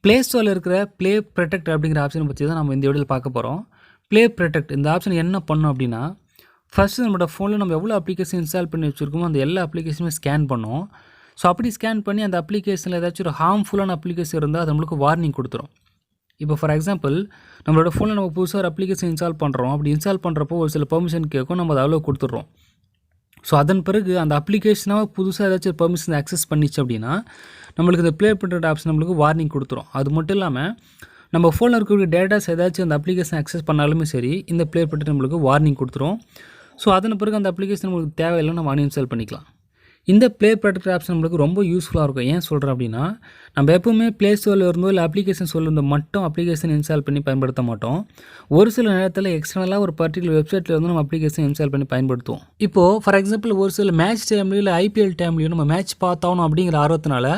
Play ஸ்டோரில் இருக்கிற play protect அப்படிங்கிற ஆப்ஷனை பற்றி தான் நம்ம இந்த வீடியோவில் பார்க்க போகிறோம். ப்ளே ப்ரொடெக்ட் இந்த ஆப்ஷன் என்ன பண்ணும் அப்படின்னா, ஃபஸ்ட்டு நம்மளோட ஃபோனில் நம்ம எவ்வளோ அப்ளிகேஷன் இன்ஸ்டால் பண்ணி வச்சுருக்கோமோ அந்த எல்லா அப்ளிகேஷனுமே ஸ்கேன் பண்ணும். ஸோ அப்படி ஸ்கேன் பண்ணி அந்த அப்ளிகேஷனில் ஏதாச்சும் ஒரு ஹார்ம்ஃபுல்லான அப்ளிகேஷன் இருந்தால் அது நம்மளுக்கு வார்னிங் கொடுத்துரும். இப்போ ஃபார் எக்ஸாம்பிள் நம்மளோட ஃபோனில் நம்ம புதுசாக ஒரு அப்ளிகேஷன் இன்ஸ்டால் பண்ணுறோம். அப்படி இன்ஸ்டால் பண்ணுறப்போ ஒரு சில பெர்மிஷன் கேட்கும், நம்ம அதை அவ்வளோ கொடுத்துட்றோம். ஸோ அதன் பிறகு அந்த அப்ளிகேஷனாக புதுசாக ஏதாச்சும் பெர்மிஷன் அக்சஸ் பண்ணிச்சு அப்படின்னா நம்மளுக்கு இந்த ப்ளே ப்ரொடெக்ட் ஆப்ஷன் நம்மளுக்கு வார்னிங் கொடுத்துரும். அது மட்டும் இல்லாமல் நம்ம ஃபோனில் இருக்கக்கூடிய டேட்டாஸ் ஏதாச்சும் அந்த அப்ளிகேஷன் அக்சஸ் பண்ணாலுமே சரி, இந்த ப்ளே ப்ரொடெக்ட் நம்மளுக்கு வார்னிங் கொடுத்துரும். ஸோ அதன் பிறகு அந்த அப்ளிகேஷன் நம்மளுக்கு தேவையில்லை, நம்ம அன்இன்ஸ்டால் பண்ணிக்கலாம். இந்த ப்ளே ப்ரொடெக்ட் ஆப்ஷன் நம்மளுக்கு ரொம்ப யூஸ்ஃபுல்லாக இருக்கும். ஏன் சொல்கிறேன் அப்படின்னா, நம்ம எப்போவுமே ப்ளே ஸ்டோரில் இருந்தோ இல்லை அப்ளிகேஷன் சொல்லிருந்தோ மட்டும் அப்ளிகேஷன் இன்ஸ்டால் பண்ணி பயன்படுத்த மாட்டோம். ஒரு சில நேரத்தில் எக்ஸ்டர்னலாக ஒரு பர்டிகுலர் வெப்சைட்டில் வந்து நம்ம அப்ளிகேஷன் இன்ஸ்டால் பண்ணி பயன்படுத்துவோம். இப்போது ஃபார் எக்ஸாம்பிள் ஒரு சில மேட்ச் டைம்லையும் இல்லை ஐபிஎல் டைம்லையும் நம்ம மேட்ச் பார்த்தாகணும் அப்படிங்கிற ஆர்வத்தினால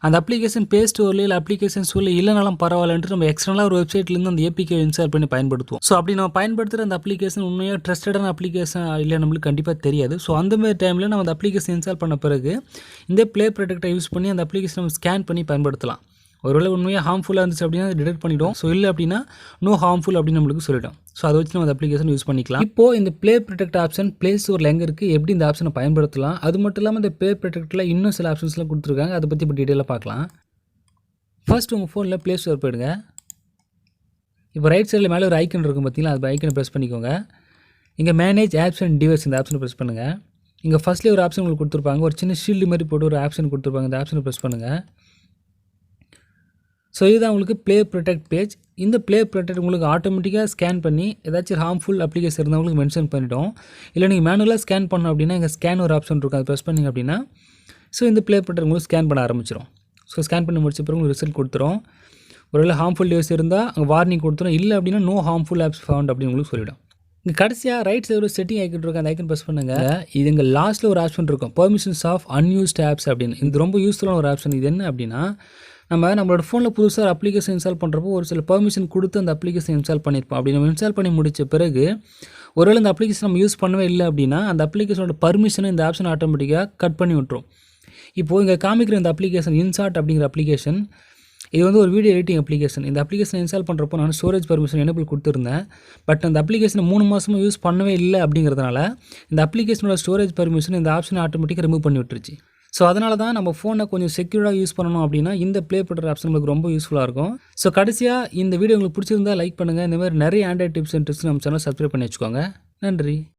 அந்த அப்ளிகேஷன் ப்ளே ஸ்டோர்லேயே இல்லை அப்ளிகேஷன் சொல்லி இல்லைனாலும் பரவாயில்லன்ட்டு நம்ம எக்ஸ்டர்னலாக ஒரு வெப்சைட்லேருந்து அந்த ஏபிகே இன்ஸ்டால் பண்ணி பயன்படுத்துவோம். ஸோ அப்படி நம்ம பயன்படுத்துகிற அந்த அப்ளிகேஷன் உண்மையாக ட்ரஸ்டடான அப்ளிகேஷன் இல்லை நம்மளுக்கு கண்டிப்பாக தெரியாது. ஸோ அந்த மாதிரி டைமில் நம்ம அந்த அப்ளிகேஷன் இன்ஸ்டால் பண்ண பிறகு இந்த ப்ளே ப்ரொடெக்டை யூஸ் பண்ணி அந்த அப்ளிகேஷன் நம்ம ஸ்கேன் பண்ணி பயன்படுத்தலாம். ஒருவேளை உண்மையாக ஹார்ம்ஃபுல்லாக இருந்துச்சு அப்படின்னா அதை டிடெக்ட் பண்ணிவிடும். ஸோ இல்லை அப்படின்னா நோ ஹார்ம்ஃபுல் அப்படின்னு நம்மளுக்கு சொல்லிடும். ஸோ அதை வச்சு நம்ம அந்த அப்ளிகேஷன் யூஸ் பண்ணிக்கலாம். இப்போது இந்த ப்ளே ப்ரொடெக்ட் ஆப்ஷன் ப்ளே ஸ்டோரில் எங்கே இருக்குது, எப்படி இந்த ஆப்ஷனை பயன்படுத்தலாம், அது மட்டும் இல்லாமல் இந்த ப்ளே ப்ரொடெக்டில் இன்னும் சில ஆப்ஷன்ஸ்லாம் கொடுத்துருக்காங்க. அதை பற்றி இப்போ டீட்டெயிலாக பார்க்கலாம். ஃபர்ஸ்ட் உங்கள் ஃபோனில் ப்ளே ஸ்டோர் போயிடுங்க. இப்போ ரைட் சைடில் மேலே ஒரு ஐக்கன் இருக்கும் பார்த்தீங்களா, அது ஐக்கனை ப்ரெஸ் பண்ணிக்கோங்க. இங்கே மேனேஜ் ஆப்ஸ் அண்ட் டிவைஸ் இந்த ஆப்ஷனை ப்ரெஸ் பண்ணுங்கள். இங்கே ஃபஸ்ட்லேயே ஒரு ஆப்ஷன் உங்களுக்கு கொடுத்துருப்பாங்க, ஒரு சின்ன ஷீல்டு மாதிரி போட்டு ஒரு ஆப்ஷன் கொடுத்துருப்பாங்க. இந்த ஆப்ஷனை ப்ரெஸ் பண்ணுங்கள். ஸோ இதுதான் உங்களுக்கு ப்ளே ப்ரொடெக்ட் பேஜ். இந்த ப்ளே ப்ரொடெக்ட் உங்களுக்கு ஆட்டோமேட்டிக்காக ஸ்கேன் பண்ணி ஏதாச்சும் ஹார்ம்ஃபுல் அப்ளிகேஷன் இருந்தால் உங்களுக்கு மென்ஷன் பண்ணிவிடும். இல்லை நீங்கள் மேனுவலாக ஸ்கேன் பண்ணோம் அப்படின்னா இங்கே ஸ்கேன் ஒரு ஆப்ஷன் இருக்கும், அதை ப்ரெஸ் பண்ணிங்க அப்படின்னா ஸோ இந்த ப்ளே ப்ரொடெக்ட் உங்களுக்கு ஸ்கேன் பண்ண ஆரம்பிச்சிடும். ஸோ ஸ்கேன் பண்ணி முடிச்ச பிறகு உங்களுக்கு ரிசல்ட் கொடுத்துரும். ஒருவேளை ஹார்ம்ஃபுல் டிவைஸ் இருந்தால் அங்கே வார்னிங் கொடுத்துரும். இல்லை அப்படின்னா நோ ஹார்ம்ஃபுல் ஆப்ஸ் ஃபவுண்ட் அப்படின்னு உங்களுக்கு சொல்லிவிடும். இங்கே கடைசியாக ரைட் சைடு ஒரு செட்டிங் ஐக்கன் இருக்கும், அந்த ஐக்கன் ப்ரெஸ் பண்ணுங்கள். இது இங்கே லாஸ்ட்டில் ஒரு ஆப்ஷன் இருக்கும், பெர்மிஷன்ஸ் ஆஃப் அன்யூஸ்ட் ஆப்ஸ் அப்படின்னு. இது ரொம்ப யூஸ்ஃபுல்லான ஒரு ஆப்ஷன். இது என்ன அப்படின்னா, நம்மளோட ஃபோனில் புதுசாக அப்ளிகேஷன் இன்ஸ்டால் பண்ணுறப்போ ஒரு சில பெர்மிஷன் கொடுத்து அந்த அப்ளிகேஷன் இன்ஸ்டால் பண்ணியிருப்போம். அப்படி நம்ம இன்ஸ்டால் பண்ணி முடித்த பிறகு ஒருவேளை இந்த அப்ளிகேஷன் நம்ம யூஸ் பண்ணவே இல்லை அப்படின்னா அந்த அப்ளிகேஷனோட பர்மிஷனை இந்த ஆப்ஷன் ஆட்டோமேட்டிக்காக கட் பண்ணி விட்டுரும். இப்போது இங்கே காமிக்கிற இந்த அப்ளிகேஷன் இன்சார்ட் அப்படிங்கிற அப்ளிகேஷன், இது வந்து ஒரு வீடியோ எடிட்டிங் அப்ளிகேஷன். இந்த அப்ளிகேஷன் இன்ஸ்டால் பண்ணுறப்போ நான் ஸ்டோரேஜ் பர்மிஷன் எனேபிள் கொடுத்துருந்தேன். பட் அந்த அப்ளிகேஷனை 3 மாதமாக யூஸ் பண்ணவே இல்லை அப்படிங்கிறதுனால இந்த அப்ளிகேஷனோட ஸ்டோரேஜ் பர்மிஷன் இந்த ஆப்ஷனை ஆட்டோமேட்டிக்காக ரிமூவ் பண்ணி விட்டுருச்சு. ஸோ அதனால தான் நம்ம ஃபோனை கொஞ்சம் செக்யூராக யூஸ் பண்ணணும் அப்படின்னா இந்த ப்ளே ப்ரொடெக்ட் ஆப்ஷன் உங்களுக்கு ரொம்ப யூஸ்ஃபுல்லாக இருக்கும். ஸோ கடைசியாக இந்த வீடியோ உங்களுக்கு பிடிச்சிருந்தா லைக் பண்ணுங்கள். இந்த மாதிரி நிறைய ஆண்ட்ராய்ட் டிப்ஸ் அண்ட் ட்ரிக்ஸ் நம்ம சேனல் சப்ஸ்கிரைப் பண்ணி வச்சுக்கோங்க. நன்றி.